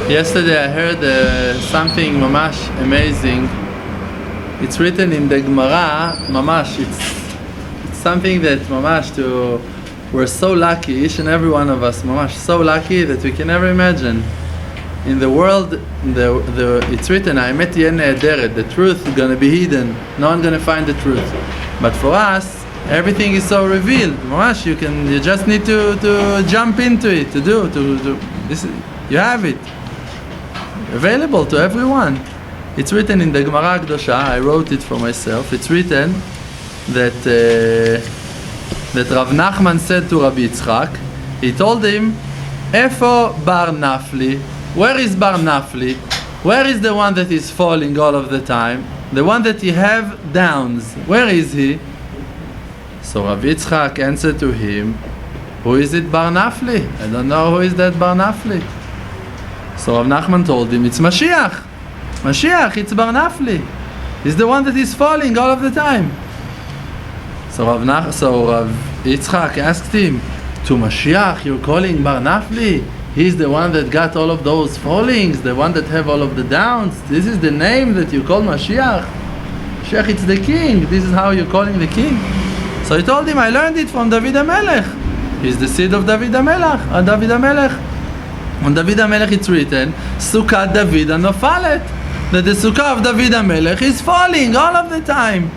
Yesterday I heard something mamash amazing. It's written in the Gemara, mamash. It's something that mamash we're so lucky, each and every one of us, mamash, so lucky that we can never imagine. In the world, it's written, the truth is going to be hidden. No one's going to find the truth. But for us, everything is so revealed. Mamash, you just need to jump into it, you have it. Available to everyone. It's written in the Gemara Kedosha, I wrote it for myself. It's written that Rav Nachman said to Rabbi Yitzchak, he told him, Efo bar nafli? Where is bar nafli? Where is the one that is falling all of the time? The one that you have downs. Where is he? So Rabbi Yitzchak answered to him, who is it bar nafli? I don't know who is that bar nafli. So Rav Nachman told him, it's Mashiach. Mashiach, it's bar nafli. He's the one that is falling all of the time. So Rav Yitzchak asked him, to Mashiach you're calling bar nafli? He's the one that got all of those fallings, the one that have all of the downs. This is the name that you call Mashiach. Mashiach, it's the king. This is how you're calling the king. So he told him, I learned it from David HaMelech. He's the seed of David HaMelech. David HaMelech. On David HaMelech it's written, Sukkah David HaNofalet. That the Sukkah of David HaMelech is falling all of the time.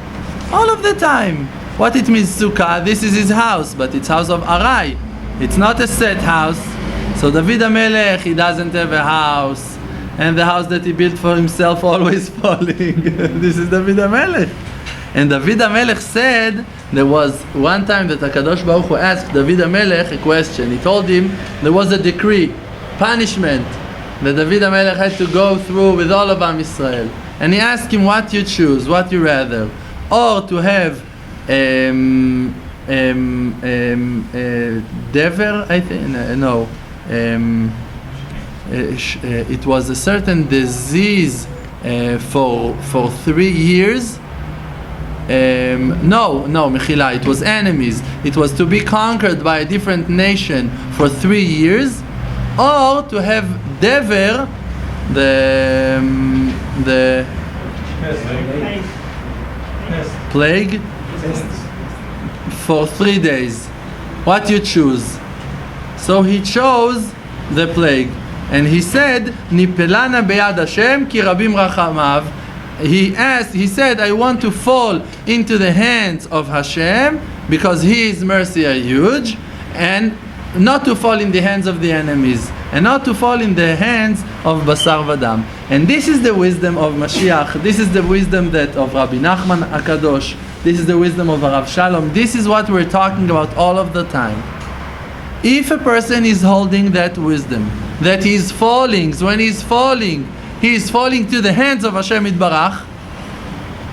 All of the time. What it means, Sukkah? This is his house, but it's house of Arai. It's not a set house. So David HaMelech, he doesn't have a house. And the house that he built for himself always falling. This is David HaMelech. And David HaMelech said, there was one time that HaKadosh Baruch Hu asked David HaMelech a question. He told him there was a decree, punishment, that David HaMelech had to go through with all of Am Yisrael. And he asked him, what you choose, what you rather, or to have dever, I think, no. It was a certain disease for 3 years. No, Mechila, it was enemies. It was to be conquered by a different nation for 3 years, or to have dever, the plague, for 3 days. What you choose? So he chose the plague, and he said, "Nipelana beyad Hashem ki rabim rachamav." He said, I want to fall into the hands of Hashem because His mercy are huge, and not to fall in the hands of the enemies, and not to fall in the hands of Basar Vadam. And this is the wisdom of Mashiach. This is the wisdom of Rabbi Nachman HaKadosh. This is the wisdom of Rav Shalom. This is what we're talking about all of the time. If a person is holding that wisdom, that he's falling, when he's falling, he is falling to the hands of Hashem Yitbarach,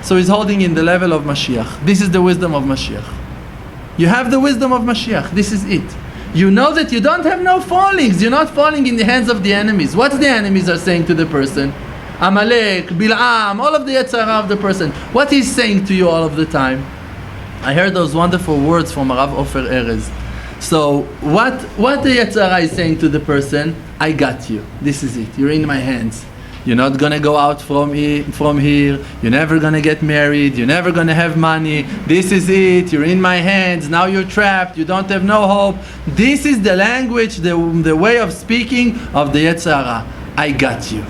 so he's holding in the level of Mashiach. This is the wisdom of Mashiach. You have the wisdom of Mashiach. This is it. You know that you don't have no fallings. You're not falling in the hands of the enemies. What the enemies are saying to the person? Amalek, Bil'am, all of the Yetzer Hara of the person. What he's saying to you all of the time? I heard those wonderful words from Rav Ofer Erez. So what the Yetzer Hara is saying to the person? I got you. This is it. You're in my hands. You're not going to go out from here. You're never going to get married. You're never going to have money. This is it. You're in my hands. Now you're trapped. You don't have no hope. This is the language, the way of speaking of the Yetzer Hara. I got you.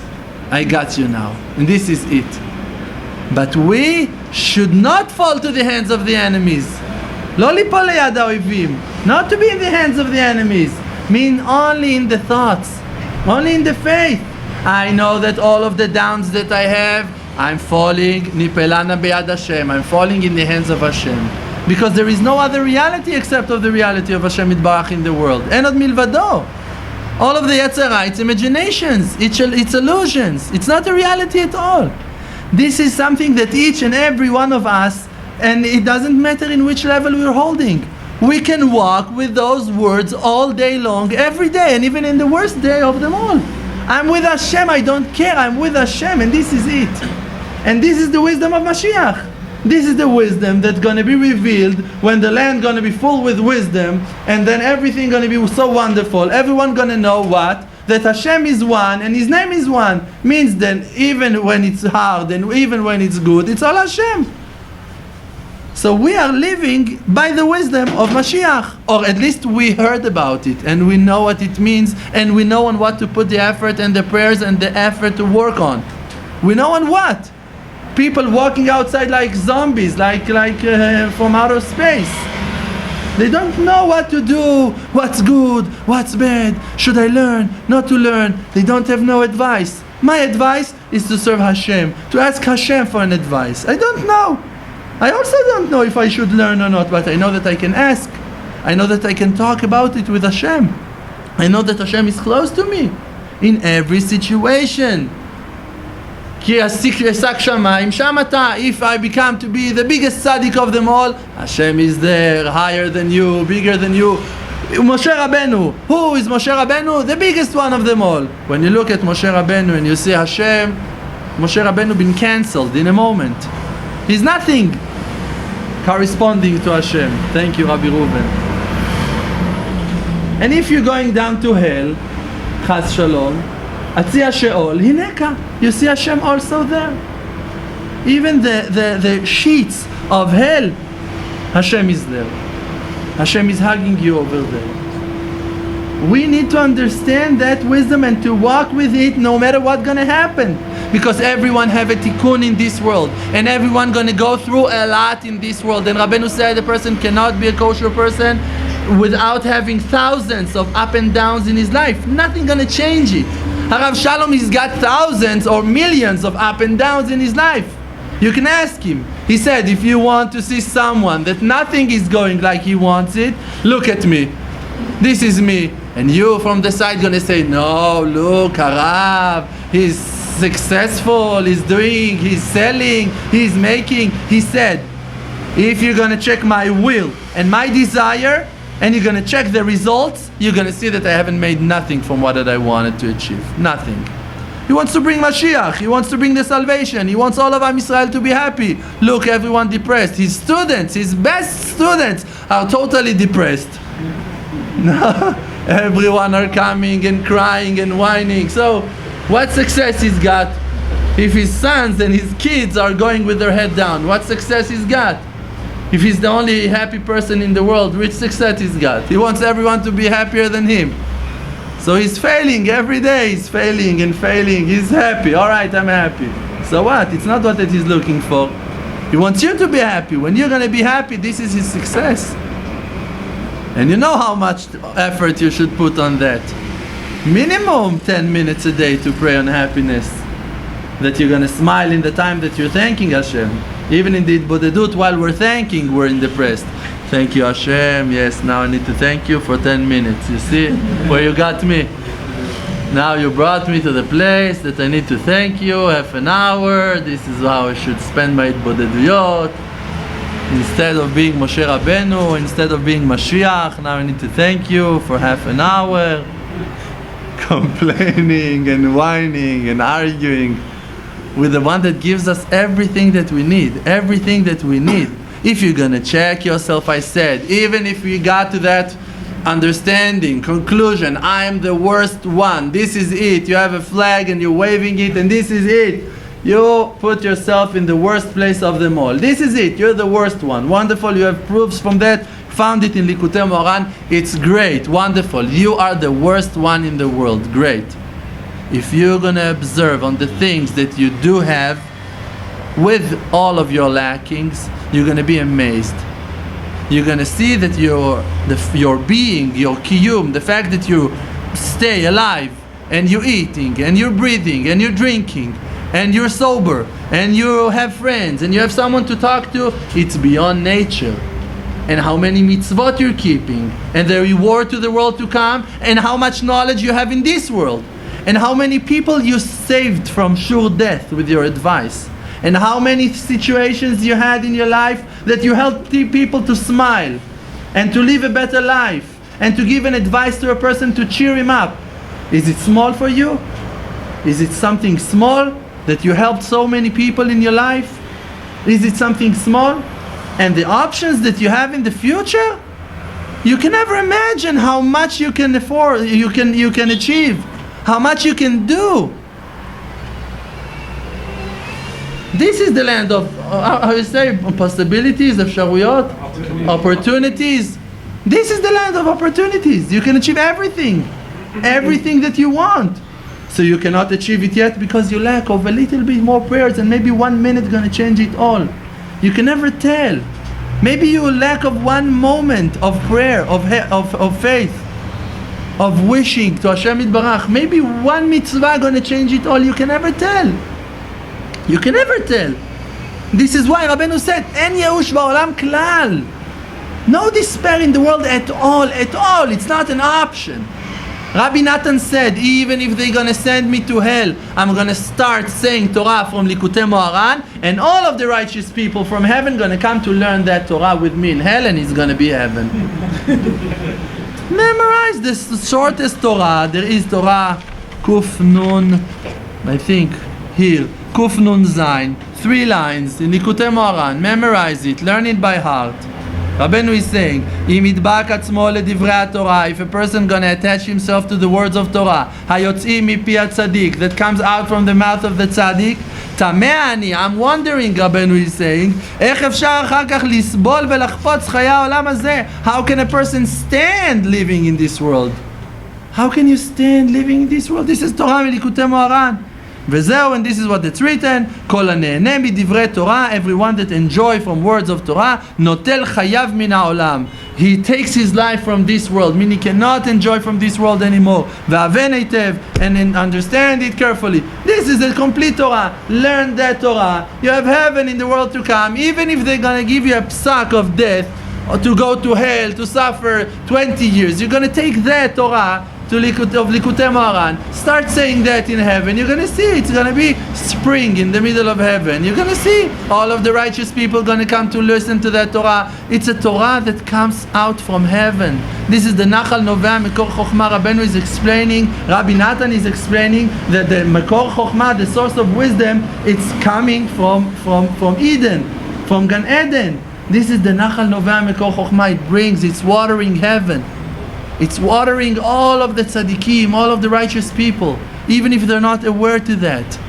I got you now. And this is it. But we should not fall to the hands of the enemies. Lo lipol leyad ha'oivim. Not to be in the hands of the enemies. Mean only in the thoughts. Only in the faith. I know that all of the downs that I have, I'm falling, nipelana beyad Hashem, I'm falling in the hands of Hashem. Because there is no other reality except of the reality of Hashem Yitbarach in the world. Enod milvado. All of the Yetzer Hara, it's imaginations, it's illusions. It's not a reality at all. This is something that each and every one of us, and it doesn't matter in which level we're holding, we can walk with those words all day long, every day, and even in the worst day of them all. I'm with Hashem, I don't care, I'm with Hashem, and this is it. And this is the wisdom of Mashiach. This is the wisdom that's going to be revealed when the land going to be full with wisdom, and then everything going to be so wonderful. Everyone going to know what? That Hashem is one and His name is one. Means then even when it's hard and even when it's good, it's all Hashem. So we are living by the wisdom of Mashiach, or at least we heard about it and we know what it means, and we know on what to put the effort and the prayers and the effort to work on. We know on what. People walking outside like zombies, like from outer space. They don't know what to do, what's good, what's bad, should I learn, not to learn. They don't have no advice. My advice is to serve Hashem, to ask Hashem for an advice. I don't know. I also don't know if I should learn or not, but I know that I can ask. I know that I can talk about it with Hashem. I know that Hashem is close to me in every situation. If I become to be the biggest tzaddik of them all, Hashem is there, higher than you, bigger than you. Moshe Rabbeinu, who is Moshe Rabbeinu? The biggest one of them all. When you look at Moshe Rabbeinu and you see Hashem, Moshe Rabbeinu been cancelled in a moment. He's nothing corresponding to Hashem. Thank you, Rabbi Reuven. And if you're going down to hell, Chas Shalom, Atzia Sheol, Hineka, you see Hashem also there. Even the sheets of hell, Hashem is there. Hashem is hugging you over there. We need to understand that wisdom and to walk with it no matter what's going to happen. Because everyone have a tikkun in this world, and everyone going to go through a lot in this world. And Rabbeinu said a person cannot be a kosher person without having thousands of up and downs in his life. Nothing going to change it. Harav Shalom, he's got thousands or millions of up and downs in his life. You can ask him. He said, if you want to see someone that nothing is going like he wants it, look at me. This is me. And you from the side going to say, no, look, Harav, he's successful, he's doing, he's selling, he's making. He said, if you're going to check my will and my desire, and you're going to check the results, you're going to see that I haven't made nothing from what I wanted to achieve. Nothing. He wants to bring Mashiach. He wants to bring the salvation. He wants all of Am Yisrael to be happy. Look, everyone depressed. His students, his best students, are totally depressed. Everyone are coming and crying and whining. So, what success he's got? If his sons and his kids are going with their head down, what success he's got? If he's the only happy person in the world, which success he's got? He wants everyone to be happier than him. So he's failing every day. He's failing and failing. He's happy. All right, I'm happy. So what? It's not what that he's looking for. He wants you to be happy. When you're going to be happy, this is his success. And you know how much effort you should put on that. Minimum 10 minutes a day to pray on happiness. That you're going to smile in the time that you're thanking Hashem. Even in the Hitbodedut, while we're thanking, we're depressed. Thank you, Hashem. Yes, now I need to thank you for 10 minutes. You see where you got me? Now you brought me to the place that I need to thank you. Half an hour. This is how I should spend my Hitbodedut. Instead of being Moshe Rabbeinu, instead of being Mashiach, now I need to thank you for half an hour. Complaining and whining and arguing with the one that gives us everything that we need. Everything that we need. If you're going to check yourself, I said, even if we got to that understanding, conclusion, I am the worst one, this is it, you have a flag and you're waving it and this is it, you put yourself in the worst place of them all. This is it, you're the worst one. Wonderful, you have proofs from that, found it in Likutei Moharan, it's great, wonderful. You are the worst one in the world, great. If you're going to observe on the things that you do have, with all of your lackings, you're going to be amazed. You're going to see that your being, your kiyum, the fact that you stay alive, and you're eating, and you're breathing, and you're drinking, and you're sober, and you have friends, and you have someone to talk to, it's beyond nature. And how many mitzvot you're keeping, and the reward to the world to come, and how much knowledge you have in this world, and how many people you saved from sure death with your advice. And how many situations you had in your life that you helped people to smile and to live a better life and to give an advice to a person to cheer him up. Is it small for you? Is it something small that you helped so many people in your life? Is it something small? And the options that you have in the future, you can never imagine how much you can afford, you can achieve, how much you can do. This is the land of, how you say, possibilities, אפשרויות, opportunities. This is the land of opportunities. You can achieve everything that you want. So you cannot achieve it yet because you lack of a little bit more prayers, and maybe 1 minute gonna change it all. You can never tell. Maybe you lack of 1 moment of prayer, of faith, of wishing to Hashem Yitbarach. Maybe 1 mitzvah gonna change it all. You can never tell. You can never tell. This is why Rabbeinu said, "En yeush ba'olam klal." No despair in the world at all, at all. It's not an option. Rabbi Nathan said, even if they're going to send me to hell, I'm going to start saying Torah from Likutei Moharan, and all of the righteous people from heaven going to come to learn that Torah with me in hell, and it's going to be heaven. Memorize the shortest Torah. There is Torah Kuf Nun, I think, here, Kuf Nun Zayin, 3 lines in Likutei Moharan. Memorize it, learn it by heart. Rabbeinu is saying, "Im yidbak atzmo ledivre Torah." If a person gonna attach himself to the words of Torah, hayotzim mipi hatzadik, that comes out from the mouth of the tzaddik, tameh ani, I'm wondering, Rabbeinu is saying, איך אפשר אחר כך לסבול ולחפוץ חיי העולם הזה? How can a person stand living in this world? How can you stand living in this world? This is Torah melikutei Moharan. וזהו, and this is what it's written, כל הנהנה מדברי תורה, everyone that enjoy from words of Torah, נוטל חייו מן העולם. He takes his life from this world, meaning he cannot enjoy from this world anymore. והבן היטב, and understand it carefully. This is a complete Torah. Learn that Torah. You have heaven in the world to come, even if they're going to give you a psak of death, or to go to hell, to suffer 20 years. You're going to take that Torah to Likutei Moharan. Start saying that in heaven. You're going to see it's going to be spring in the middle of heaven. You're going to see all of the righteous people going to come to listen to that Torah. It's a Torah that comes out from heaven. This is the Nachal Noveh Mekor Chokhmah. Rabbeinu is explaining, Rabbi Nathan is explaining that the Mekor Chokhmah, the source of wisdom, it's coming from Eden, from Gan Eden. This is the Nachal Noveh Mekor Chokhmah. It brings, it's watering heaven. It's watering all of the tzaddikim, all of the righteous people, even if they're not aware to that.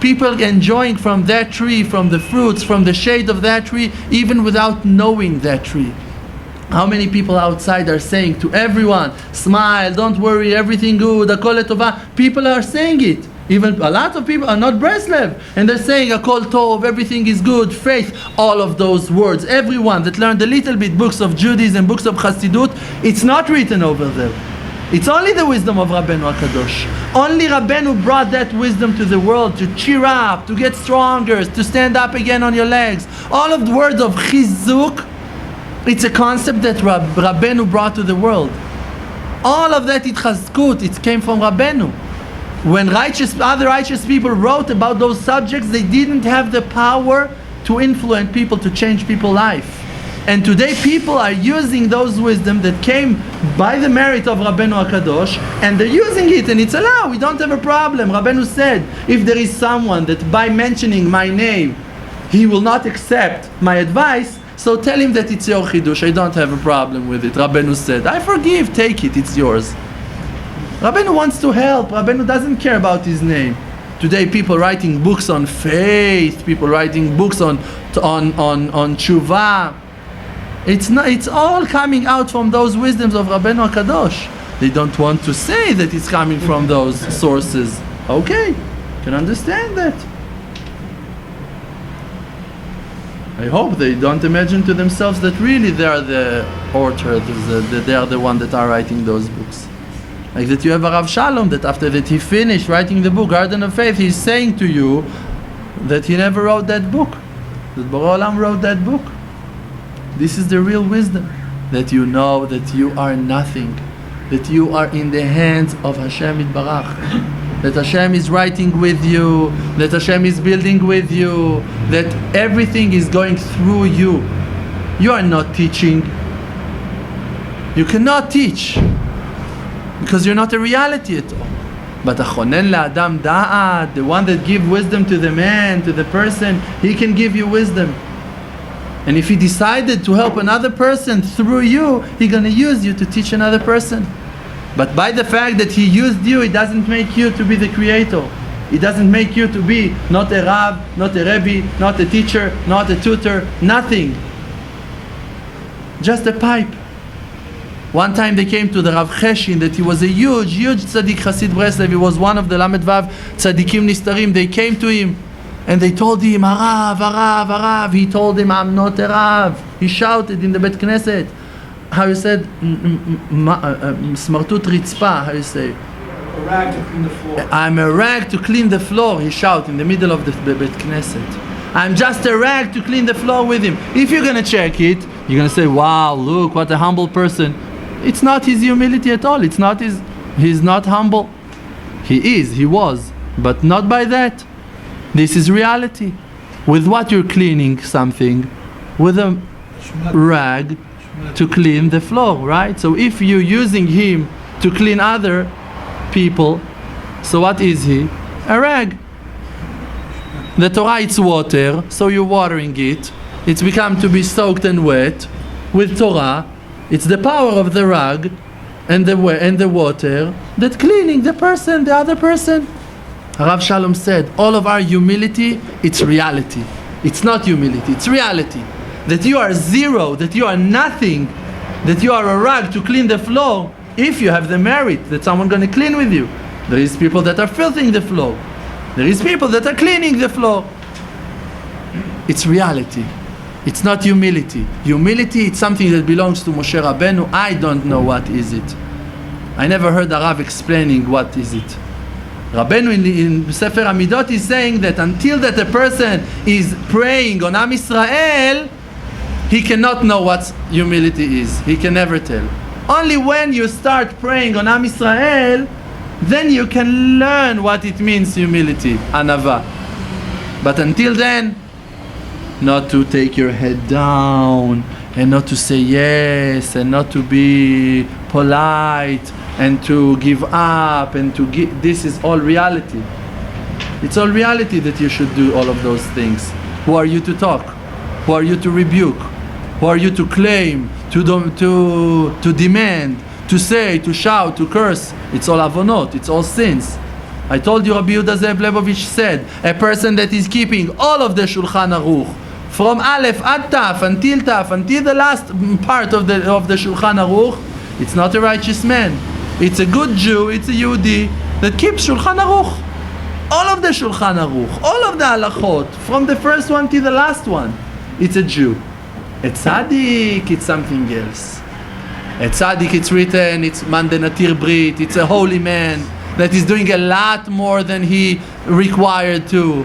People enjoying from that tree, from the fruits, from the shade of that tree, even without knowing that tree. How many people outside are saying to everyone, smile, don't worry, everything good, akol tova. People are saying it. Even a lot of people are not Breslev, and they're saying akol tov, everything is good, faith, all of those words. Everyone that learned a little bit books of Judaism, books of Chassidut, it's not written over there. It's only the wisdom of Rabbeinu HaKadosh. Only Rabbeinu brought that wisdom to the world to cheer up, to get stronger, to stand up again on your legs. All of the words of chizuk, it's a concept that Rabbeinu brought to the world. All of that itchazkut, it came from Rabbeinu. When other righteous people wrote about those subjects, they didn't have the power to influence people, to change people's life. And today people are using those wisdom that came by the merit of Rabbeinu HaKadosh, and they're using it, and it's allowed. We don't have a problem. Rabbeinu said, if there is someone that by mentioning my name, he will not accept my advice, so tell him that it's your chidush. I don't have a problem with it. Rabbeinu said, I forgive, take it, it's yours. Rabbeinu wants to help. Rabbeinu doesn't care about his name. Today people writing books on faith, people writing books on tshuva. It's all coming out from those wisdoms of Rabbeinu HaKadosh. They don't want to say that it's coming from those sources. Okay, can understand that. I hope they don't imagine to themselves that really they are the author, they are the one that are writing those books. Like that you have a Rav Shalom that after that he finished writing the book, Garden of Faith, he's saying to you that he never wrote that book. That Borei Olam wrote that book. This is the real wisdom. That you know that you are nothing. That you are in the hands of Hashem Yitbarach. That Hashem is writing with you. That Hashem is building with you. That everything is going through you. You are not teaching. You cannot teach. Because you're not a reality at all. But Achonen le'adam da'at, the one that gives wisdom to the man, to the person, he can give you wisdom. And if he decided to help another person through you, he's going to use you to teach another person. But by the fact that he used you, it doesn't make you to be the creator. It doesn't make you to be not a Rav, not a Rebbe, not a teacher, not a tutor, nothing. Just a pipe. One time they came to the Rav Cheshin, that he was a huge tzaddik Hasid Breslev. He was one of the Lamed Vav tzaddikim nistarim. They came to him and they told him, Arav, Arav, Arav. He told him, I'm not a Rav. He shouted in the Bet Knesset. How you said? Smartut ritzpa, how you say? A rag to clean the floor. I'm a rag to clean the floor, he shouted in the middle of the Bet Knesset. I'm just a rag to clean the floor with him. If you're going to check it, you're going to say, wow, look, what a humble person. It's not his humility at all. It's not his, he's not humble. He was, but not by that. This is reality. With what you're cleaning something? With a rag to clean the floor, right? So if you're using him to clean other people, so what is he? A rag. The Torah, it's water, so you're watering it. It's become to be soaked and wet with Torah. It's the power of the rag and the water that cleaning the person, the other person. Rav Shalom said, all of our humility, it's reality. It's not humility, it's reality. That you are zero, that you are nothing, that you are a rag to clean the floor, if you have the merit that someone's going to clean with you. There is people that are filthing the floor. There is people that are cleaning the floor. It's reality. It's not humility. Humility, it's something that belongs to Moshe Rabbeinu. I don't know what is it. I never heard a Rav explaining what is it. Rabbeinu in Sefer Amidot is saying that until that a person is praying on Am Yisrael, he cannot know what humility is. He can never tell. Only when you start praying on Am Yisrael, then you can learn what it means humility, anava. But until then, not to take your head down and not to say yes and not to be polite and to give up and to give. This is all reality. It's all reality that you should do all of those things. Who are you to talk? Who are you to rebuke? Who are you to claim, to demand, to say, to shout, to curse? It's all avonot, it's all sins. I told you Rabbi Yehuda Zev Lebovich said, a person that is keeping all of the Shulchan Aruch, from Aleph at Taf, until the last part of the Shulchan Aruch, it's not a righteous man. It's a good Jew, it's a Yehudi that keeps Shulchan Aruch. All of the Shulchan Aruch, all of the halachot, from the first one to the last one, it's a Jew. A tzaddik, it's something else. A tzaddik, it's written, it's man de natir brit, it's a holy man that is doing a lot more than he required to.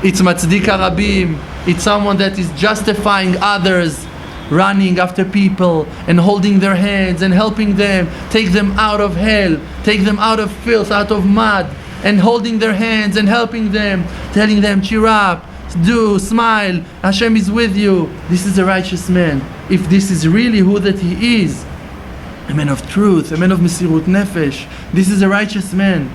It's matzdika rabim, it's someone that is justifying others, running after people and holding their hands and helping them, take them out of hell, take them out of filth, out of mud, and holding their hands and helping them, telling them, cheer up, do, smile, Hashem is with you. This is a righteous man. If this is really who that he is, a man of truth, a man of Mesirut Nefesh, this is a righteous man.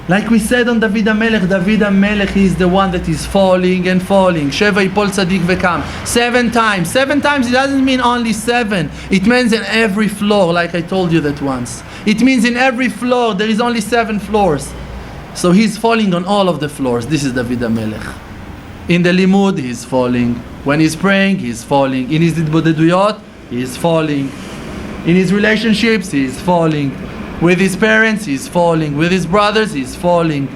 Like we said on David HaMelech, he is the one that is falling and falling. Sheva Yipol Tzadik Vekam. 7 times. 7 times, it doesn't mean only 7. It means in every floor, like I told you that once. It means in every floor, there is only 7 floors. So he's falling on all of the floors. This is David HaMelech. In the limud, he's falling. When he's praying, he's falling. In his Hitbodedut, he's falling. In his relationships, he's falling. With his parents, he's falling. With his brothers, he's falling.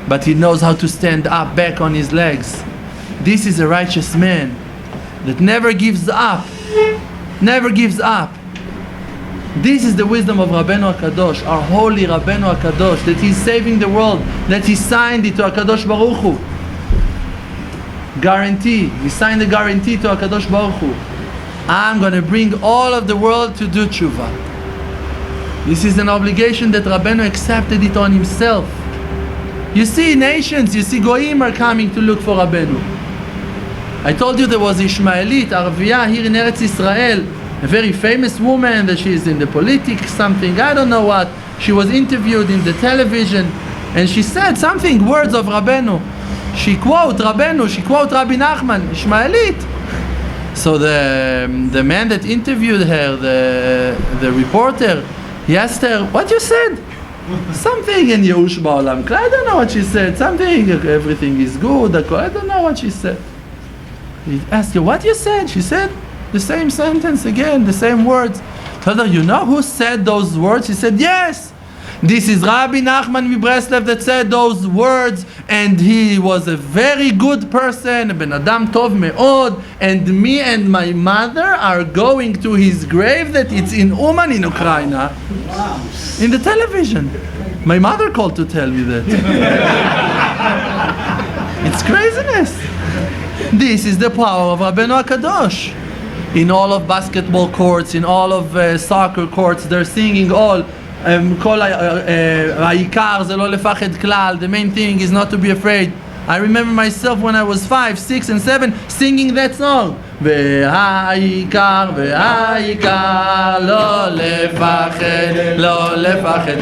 But he knows how to stand up back on his legs. This is a righteous man that never gives up. Never gives up. This is the wisdom of Rabbeinu HaKadosh, our holy Rabbeinu HaKadosh, that he's saving the world, that he signed it to HaKadosh Baruch Hu. Guarantee. He signed a guarantee to HaKadosh Baruch Hu. I'm going to bring all of the world to do tshuva. This is an obligation that Rabbeinu accepted it on himself. You see nations, you see Goyim are coming to look for Rabbeinu. I told you there was Ishmaelit, Arviyah here in Eretz Israel, a very famous woman that she is in the politics, something, I don't know what. she was interviewed in the television, and she said something, words of Rabbeinu. She quote Rabbeinu, she quote Rabbi Nachman, Ishmaelit. So the man that interviewed her, the reporter, he asked her, what you said? Something in Yehush Ba'olam. I don't know what she said. Something, everything is good. I don't know what she said. He asked her, what you said? She said the same sentence again, the same words. Told her, you know who said those words? She said, yes. This is Rabbi Nachman of Breslev that said those words, and he was a very good person, Ben Adam Tov Me'od, and me and my mother are going to his grave that it's in Uman in Ukraine. In the television. My mother called to tell me that. It's craziness. This is the power of Rabbeinu HaKadosh. In all of basketball courts, in all of soccer courts, they're singing all כל העיקר זה לא לפחד כלל. The main thing is not to be afraid. I remember myself when I was 5, 6 and 7 singing that song. והעיקר לא לפחד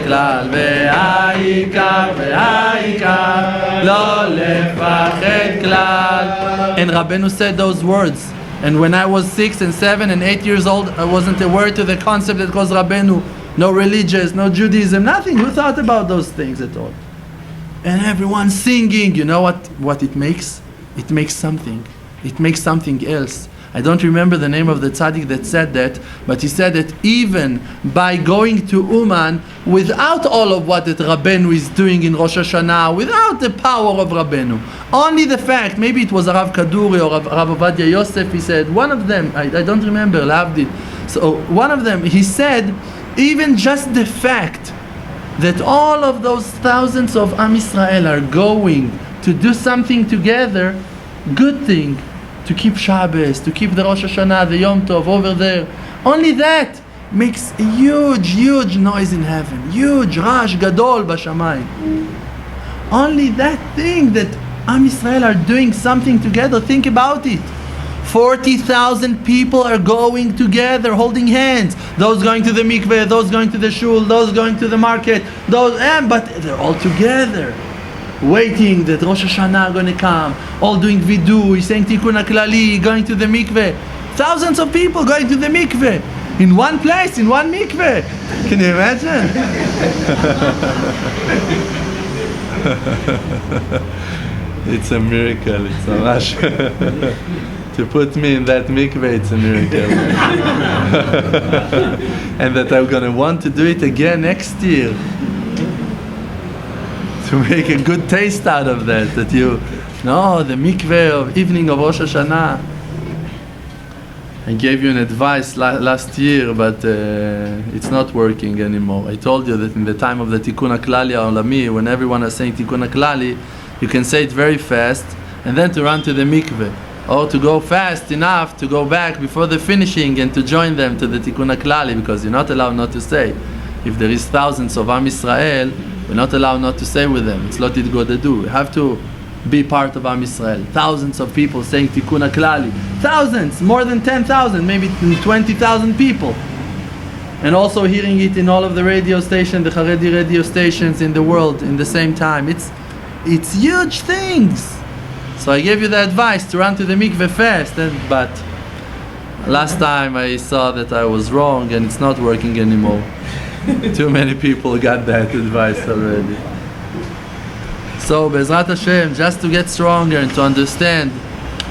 כלל. והעיקר לא לפחד כלל. And Rabbeinu said those words. And when I was 6 and 7 and 8 years old, I wasn't aware to the concept that calls Rabbeinu. No religious, no Judaism, nothing. Who thought about those things at all? And everyone singing. You know what it makes? It makes something. It makes something else. I don't remember the name of the tzaddik that said that, but he said that even by going to Uman, without all of what that Rabbeinu is doing in Rosh Hashanah, without the power of Rabbeinu, only the fact, maybe it was Rav Kaduri or Rav Ovadia Yosef, he said, one of them, I don't remember, Lavdil. So one of them, he said, even just the fact that all of those thousands of Am Yisrael are going to do something together, good thing, to keep Shabbos, to keep the Rosh Hashanah, the Yom Tov over there, only that makes a huge noise in heaven, huge Rash Gadol Bashamayim. Only that thing that Am Yisrael are doing something together, think about it. 40,000 people are going together, holding hands. Those going to the mikveh, those going to the shul, those going to the market, but they're all together, waiting that Rosh Hashanah are going to come, all doing vidui, saying tikkun klali, going to the mikveh. Thousands of people going to the mikveh, in one place, in one mikveh. Can you imagine? It's a miracle, it's a rush. To put me in that mikveh, it's a miracle. And that I'm going to want to do it again next year. To make a good taste out of that. The mikveh of evening of Rosh Hashanah. I gave you an advice last year, but it's not working anymore. I told you that in the time of the Tikkun HaKlali HaOlami, when everyone is saying Tikkun HaKlali, you can say it very fast, and then to run to the mikveh. Or to go fast enough to go back before the finishing and to join them to the Tikkun HaKlali, because you're not allowed not to say. If there is thousands of Am Yisrael, we're not allowed not to say with them. It's not Hitbodedut. We have to be part of Am Yisrael. Thousands of people saying Tikkun HaKlali. Thousands, more than 10,000, maybe 20,000 people. And also hearing it in all of the radio stations, the Haredi radio stations in the world in the same time. It's huge things. So I gave you the advice to run to the mikveh fast, but last time I saw that I was wrong and it's not working anymore. Too many people got that advice already. So Be'ezrat Hashem, just to get stronger and to understand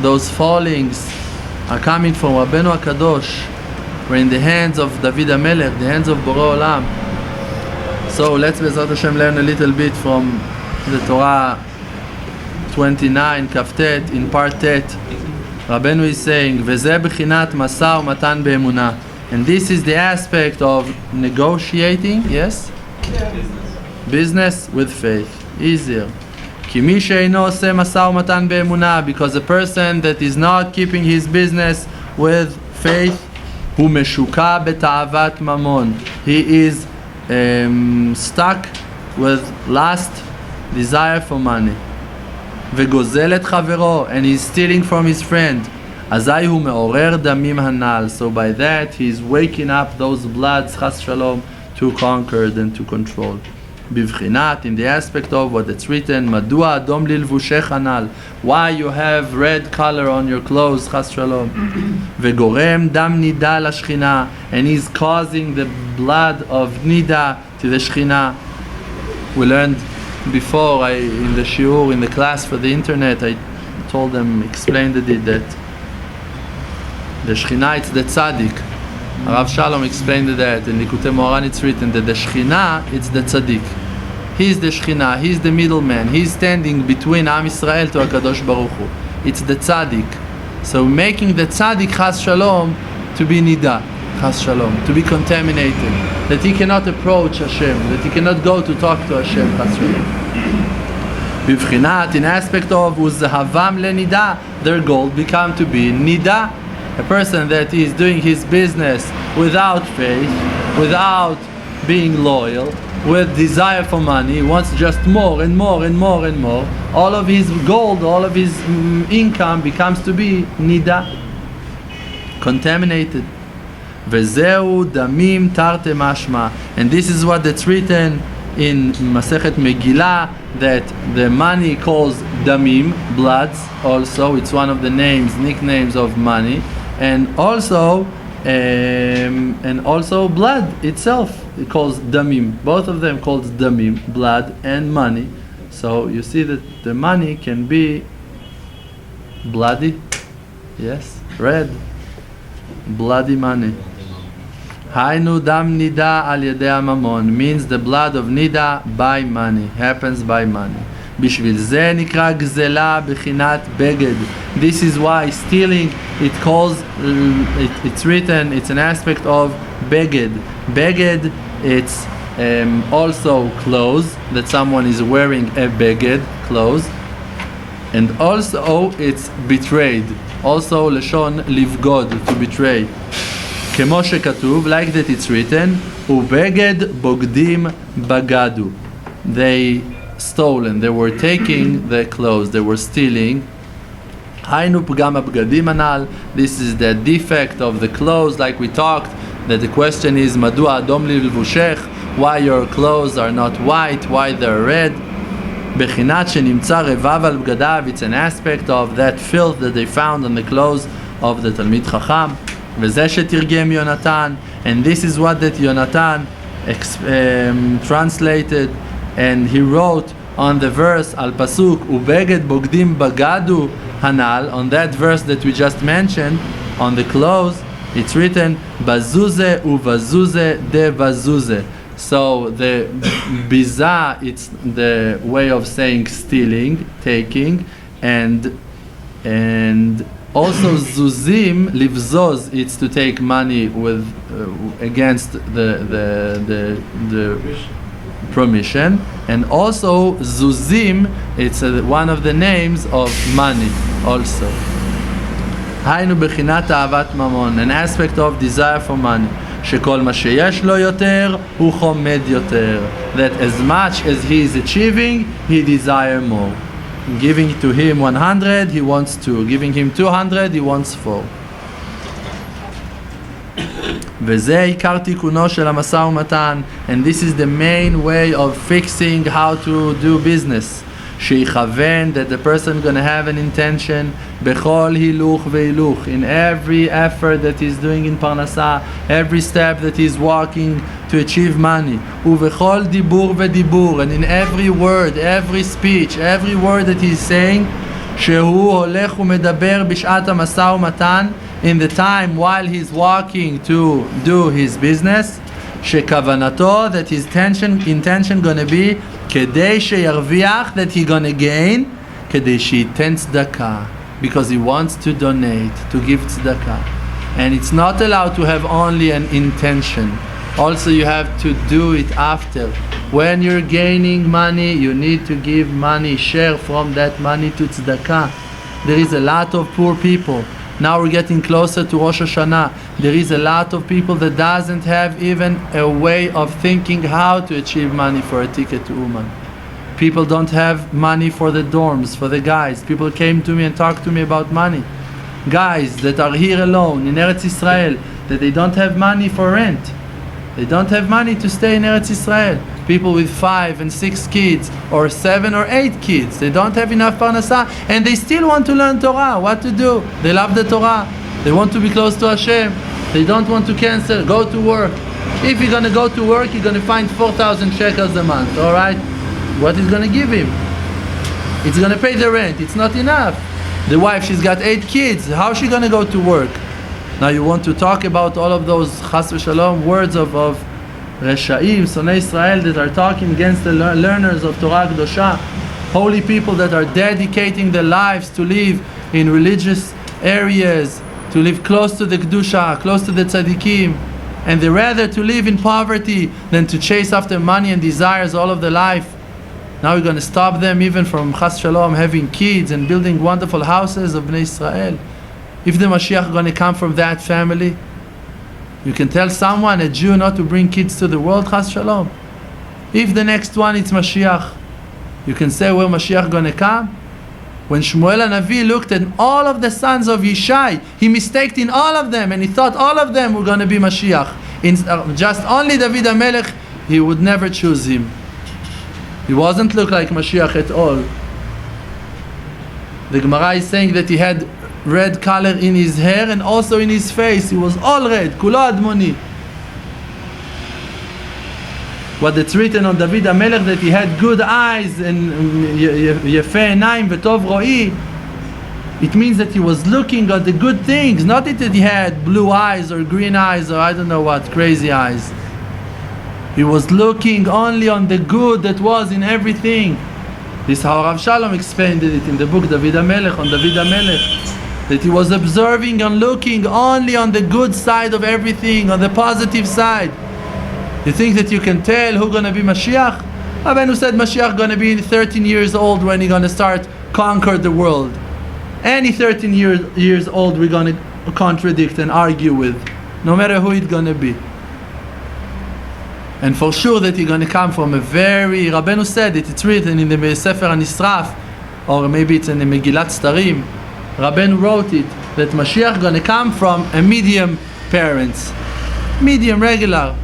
those fallings are coming from Rabbeinu HaKadosh. We're in the hands of David HaMelech, the hands of Borei Olam. So let's Be'ezrat Hashem learn a little bit from the Torah 29, Kaftet, in part Tet. Rabbeinu is saying, V'zeh b'chinat masah u'matan be'emunah. And this is the aspect of negotiating, yes? Business with faith. Easier. Ki mi she'eino oseh masah u'matan be'emunah, because a person that is not keeping his business with faith, hu meshuka beta'avat mamon. He is stuck with lust, desire for money. וגוזל את חברו, and he's stealing from his friend. אזי הוא מעורר דמים הנ"ל. So by that he is waking up those bloods, chas shalom, to conquer than to control. בבחינת, in the aspect of what it's written, מדוע אדום ללבושך הנ"ל, why you have red color on your clothes, חס שלום, וגורם דם נידה לשכינה, and he's causing the blood of nida to the shechina. We learned before, in the shiur, in the class for the internet, I told them, explained it, that the shechina, it's the tzaddik. Rav Shalom explained that in Likutei Moharan it's written that the Shekhinah, it's the Tzaddik. He's the Shekhinah, he's the middleman, he's standing between Am Yisrael to HaKadosh Baruch Hu. It's the Tzaddik. So making the Tzaddik, Chas Shalom, to be Nida, Chas Shalom, to be contaminated, that he cannot approach Hashem, that he cannot go to talk to Hashem, Chas Shalom. Bivchinat, in aspect of Uzahavam le-Nida, their goal become to be Nida. A person that is doing his business without faith, without being loyal, with desire for money, wants just more and more and more and more. All of his gold, all of his income becomes to be nida, contaminated. Vezeu damim tarte mashma. And this is what that's written in Masechet Megillah, that the money calls damim, bloods. Also, it's one of the names, nicknames of money. And also blood itself, it calls damim. Both of them calls damim, blood and money. So you see that the money can be bloody, yes, red, bloody money. Hainu dam nida al yedei mamon means the blood of nida by money, happens by money. בשביל זה נקרא גזלה בחינת בגד. This is why stealing, it calls, it's written, it's an aspect of beged. Beged, it's also clothes, that someone is wearing a beged, clothes. And also it's betrayed. Also לשון לבגוד, to betray. כמו שכתוב, like that it's written, ובגד בוגדים בגדו. They stolen, they were taking the clothes, they were stealing. Haynu pgam abgadim anal. This is the defect of the clothes, like we talked, that the question is madua adom lilvushech, why your clothes are not white, why they're red. Bechinat shenimtza revav al bgadav, it's an aspect of that filth that they found on the clothes of the Talmid Chacham. V'zeh shetirgem Yonatan, and this is what that Yonatan translated, and he wrote on the verse al pasuk ubeged bogdim bagadu hanal, on that verse that we just mentioned, on the clothes it's written bazuze uvazuze de vazuze. So the biza, it's the way of saying stealing, taking, and also zuzim livzoz, it's to take money with against the permission, and also zuzim, it's one of the names of money also. Haynu bechinat ahavat mamon, an aspect of desire for money. Shekol ma sheyesh lo yoter hu chomed yoter, that as much as he is achieving, he desires more. Giving to him 100, he wants 2. Giving him 200, he wants 4. וזה עיקר תיקונו של המשא ומתן, and this is the main way of fixing how to do business. שיכוון, that the person gonna have an intention בכל הילוך והילוך, in every effort that he's doing in פרנסה, every step that he's walking to achieve money, ובכל דיבור ודיבור, and in every word, every speech, every word that he's saying, שהוא הולך ומדבר בשעת המשא ומתן, in the time while he's walking to do his business, שכוונתו, that his intention gonna be, כדי שירוויח, that he gonna gain, כדי שייתן צדקה, because he wants to donate, to give tzedakah. And it's not allowed to have only an intention. Also you have to do it after. When you're gaining money, you need to give money, share from that money to tzedakah. There is a lot of poor people. Now we're getting closer to Rosh Hashanah. There is a lot of people that doesn't have even a way of thinking how to achieve money for a ticket to Uman. People don't have money for the dorms, for the guys. People came to me and talked to me about money. Guys that are here alone in Eretz Israel, that they don't have money for rent. They don't have money to stay in Eretz Israel. People with 5 and 6 kids, or 7 or 8 kids, they don't have enough parnasa, and they still want to learn Torah. What to do? They love the Torah. They want to be close to Hashem. They don't want to cancel, go to work. If you're going to go to work, you're going to find 4,000 shekels a month, all right? What is going to give him? It's going to pay the rent. It's not enough. The wife, she's got 8 kids. How is she going to go to work? Now you want to talk about all of those chas v'shalom words of Reshaim, Sonei Israel, that are talking against the learners of Torah Kedosha, holy people that are dedicating their lives to live in religious areas, to live close to the Kedusha, close to the tzaddikim, and they rather to live in poverty than to chase after money and desires all of their life. Now we're going to stop them even from chas shalom having kids and building wonderful houses of Bnei Israel. If the Mashiach is going to come from that family, you can tell someone, a Jew, not to bring kids to the world, chas shalom. If the next one it's Mashiach, you can say where Mashiach is going to come. When Shmuel HaNavi looked at all of the sons of Yishai, he mistaked in all of them, and he thought all of them were going to be Mashiach. Just only David HaMelech, he would never choose him. He wasn't look like Mashiach at all. The Gemara is saying that he had red color in his hair and also in his face. He was all red, kulo admoni. What it's written on David HaMelech, that he had good eyes and yefei enaim v'tov ro'i, it means that he was looking at the good things, not that he had blue eyes or green eyes or I don't know what, crazy eyes. He was looking only on the good that was in everything. This is how Rav Shalom explained it in the book David HaMelech, on David HaMelech. That he was observing and looking only on the good side of everything, on the positive side. You think that you can tell who's going to be Mashiach? Rabbeinu said Mashiach going to be 13 years old when he's going to start conquer the world. Any 13 years old we're going to contradict and argue with, no matter who it's going to be. And for sure that he's going to come from a very, Rabbeinu said it, it's written in the Sefer HaNisraf, or maybe it's in the Megillat Starim. Rabbeinu wrote it, that Mashiach going to come from a medium parents. Medium, regular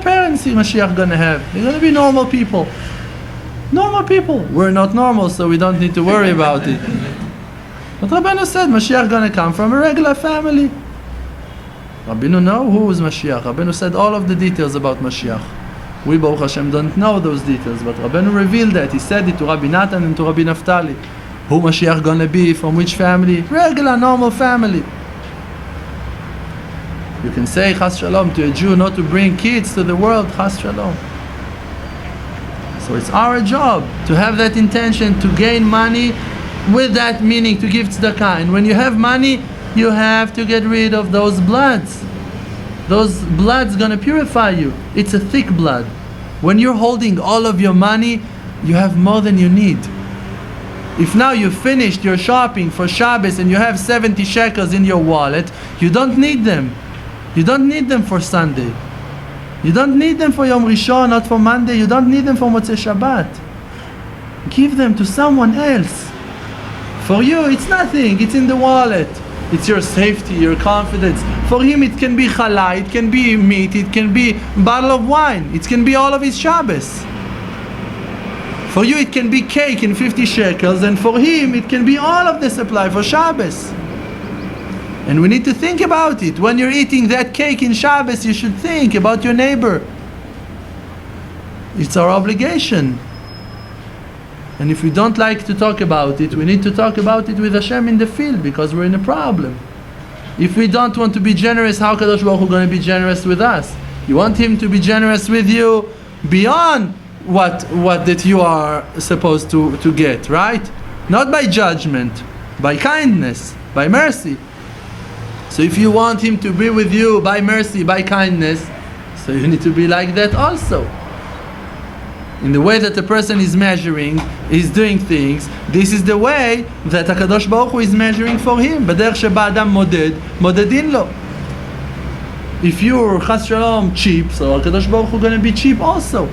parents Mashiach going to have. They're going to be normal people. Normal people. We're not normal, so we don't need to worry about it. But Rabbeinu said Mashiach going to come from a regular family. Rabbeinu know who is Mashiach. Rabbeinu said all of the details about Mashiach. We, Baruch Hashem, don't know those details, but Rabbeinu revealed that. He said it to Rabbi Natan and to Rabbi Naftali. Who Mashiach going to be, from which family? Regular, normal family. You can say chas shalom to a Jew not to bring kids to the world, chas shalom. So it's our job to have that intention to gain money with that meaning to give tzedakah. And when you have money, you have to get rid of those bloods. Those bloods gonna purify you. It's a thick blood. When you're holding all of your money, you have more than you need. If now you've finished your shopping for Shabbos and you have 70 shekels in your wallet, you don't need them. You don't need them for Sunday. You don't need them for Yom Rishon, not for Monday. You don't need them for Motzei Shabbat. Give them to someone else. For you, it's nothing. It's in the wallet. It's your safety, your confidence. For him, it can be challah, it can be meat, it can be a bottle of wine. It can be all of his Shabbos. For you, it can be cake in 50 shekels, and for him, it can be all of the supply for Shabbos. And we need to think about it. When you're eating that cake in Shabbos, you should think about your neighbor. It's our obligation. And if we don't like to talk about it, we need to talk about it with Hashem in the field, because we're in a problem. If we don't want to be generous, how Kadosh Baruch Hu going to be generous with us? You want Him to be generous with you beyond what that you are supposed to get, right? Not by judgment, by kindness, by mercy. So if you want Him to be with you by mercy, by kindness, so you need to be like that also. In the way that the person is measuring, is doing things, this is the way that HaKadosh Baruch Hu is measuring for him. B'derech sheba adam moded, modedin lo. If you're chas shalom cheap, so HaKadosh Baruch Hu going to be cheap also.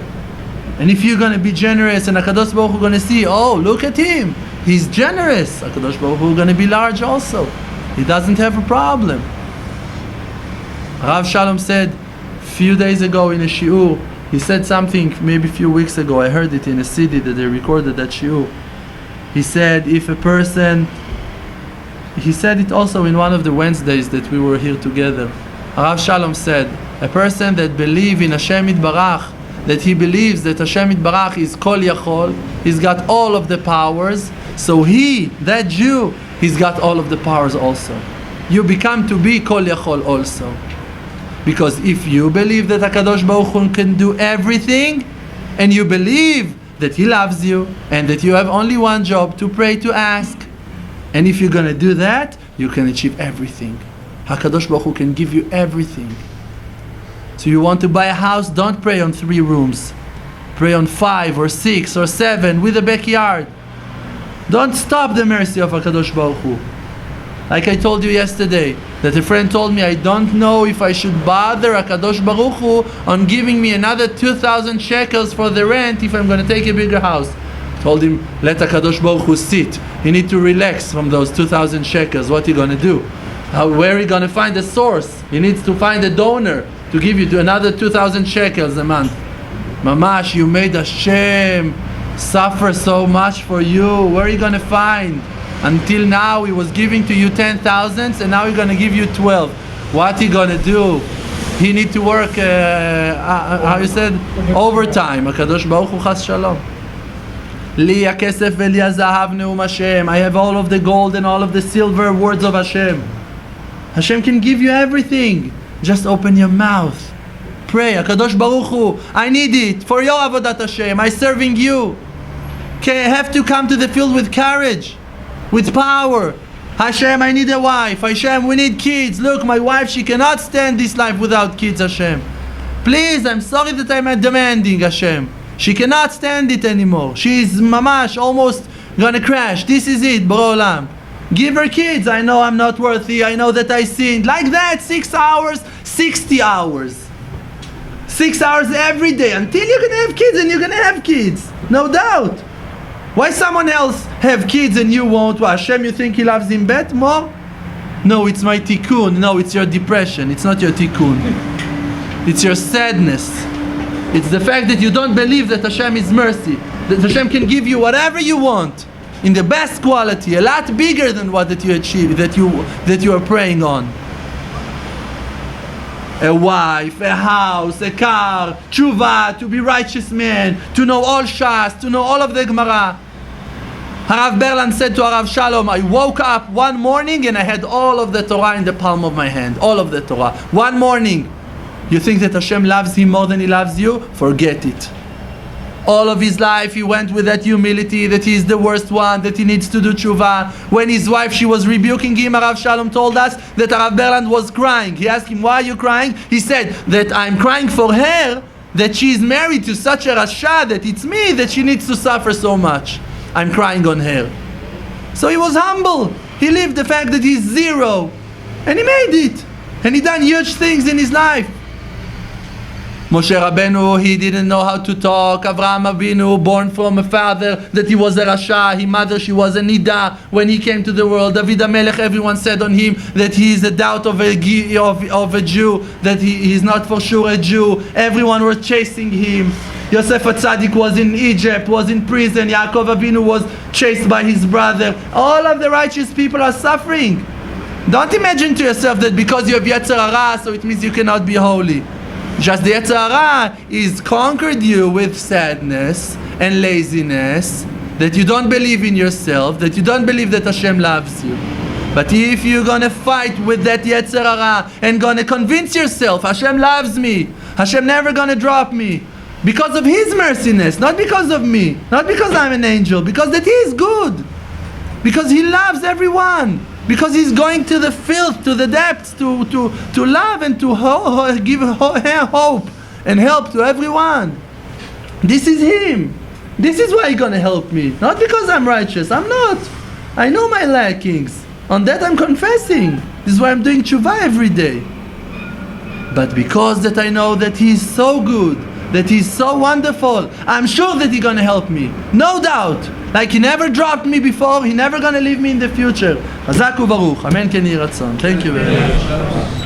And if you're going to be generous, and HaKadosh Baruch Hu going to see, oh, look at him, he's generous, HaKadosh Baruch Hu going to be large also. He doesn't have a problem. Rav Shalom said a few days ago in a shiur, he said something maybe a few weeks ago, I heard it in a CD that they recorded that shiur. He said if a person, he said it also in one of the Wednesdays that we were here together. Rav Shalom said, a person that believes in Hashem Yitbarach, that he believes that Hashem Yitbarach is Kol Yachol, he's got all of the powers, so he, that Jew, he's got all of the powers also. You become to be Kol Yachol also. Because if you believe that HaKadosh Baruch Hu can do everything, and you believe that He loves you, and that you have only one job, to pray, to ask, and if you're going to do that, you can achieve everything. HaKadosh Baruch Hu can give you everything. So you want to buy a house, don't pray on 3 rooms. Pray on 5 or 6 or 7 with a backyard. Don't stop the mercy of HaKadosh Baruch Hu. Like I told you yesterday, that a friend told me, I don't know if I should bother HaKadosh Baruch Hu on giving me another 2,000 shekels for the rent if I'm going to take a bigger house. Told him, let HaKadosh Baruch Hu sit. He need to relax from those 2,000 shekels. What he going to do? Where he going to find a source? He needs to find a donor to give you another 2,000 shekels a month. Mamash, you made Hashem suffer so much for you. Where are you going to find? Until now he was giving to you 10,000 and now he's going to give you 12. What he going to do? He need to work, how you said? Overtime. HaKadosh Baruch Hu chas shalom. Li hakesef veli hazahav neum Hashem. I have all of the gold and all of the silver words of Hashem. Hashem can give you everything. Just open your mouth. Pray, HaKadosh Baruch Hu, I need it for your avodat Hashem. I'm serving you. Okay, I have to come to the field with courage, with power. Hashem, I need a wife. Hashem, we need kids. Look, my wife, she cannot stand this life without kids, Hashem. Please, I'm sorry that I'm demanding, Hashem. She cannot stand it anymore. She is mamash, almost gonna crash. This is it, Boro Olam. Give her kids. I know I'm not worthy. I know that I sinned. Like that, 6 hours, 60 hours. 6 hours every day until you're gonna have kids, and you're gonna have kids. No doubt. Why someone else have kids and you won't? Well, Hashem, you think He loves him better, more? No, it's my tikkun. No, it's your depression. It's not your tikkun. It's your sadness. It's the fact that you don't believe that Hashem is mercy. That Hashem can give you whatever you want in the best quality, a lot bigger than what that you achieve, that you are praying on. A wife, a house, a car, tshuva, to be righteous man, to know all Shas, to know all of the Gemara. Harav Berlan said to Harav Shalom, I woke up one morning and I had all of the Torah in the palm of my hand. All of the Torah. One morning. You think that Hashem loves him more than He loves you? Forget it. All of his life he went with that humility, that he is the worst one, that he needs to do tshuva. When his wife, she was rebuking him, Harav Shalom told us that Harav Berland was crying. He asked him, why are you crying? He said that I'm crying for her, that she is married to such a rasha, that it's me, that she needs to suffer so much. I'm crying on her. So he was humble. He lived the fact that he's zero. And he made it. And he done huge things in his life. Moshe Rabbeinu, he didn't know how to talk. Avraham Avinu, born from a father that he was a rasha. His mother, she was a nida when he came to the world. David HaMelech, everyone said on him that he is a doubt of a Jew, that he is not for sure a Jew. Everyone was chasing him. Yosef HaTzadik was in Egypt, was in prison. Yaakov Avinu was chased by his brother. All of the righteous people are suffering. Don't imagine to yourself that because you have Yetzer Hara, so it means you cannot be holy. Just the Yetzer Hara is conquered you with sadness and laziness, that you don't believe in yourself, that you don't believe that Hashem loves you. But if you're gonna fight with that Yetzer Hara and gonna convince yourself, Hashem loves me, Hashem never gonna drop me, because of His merciness, not because of me, not because I'm an angel, because that He is good, because He loves everyone. Because He's going to the filth, to the depths, to love and to give hope and help to everyone. This is Him. This is why He's going to help me. Not because I'm righteous. I'm not. I know my lackings. On that I'm confessing. This is why I'm doing tshuva every day. But because that I know that He's so good, that He's so wonderful, I'm sure that He's going to help me. No doubt. Like He never dropped me before, He never going to leave me in the future. Chazak u'baruch. Amen. Ken yiratzon. Thank you very much.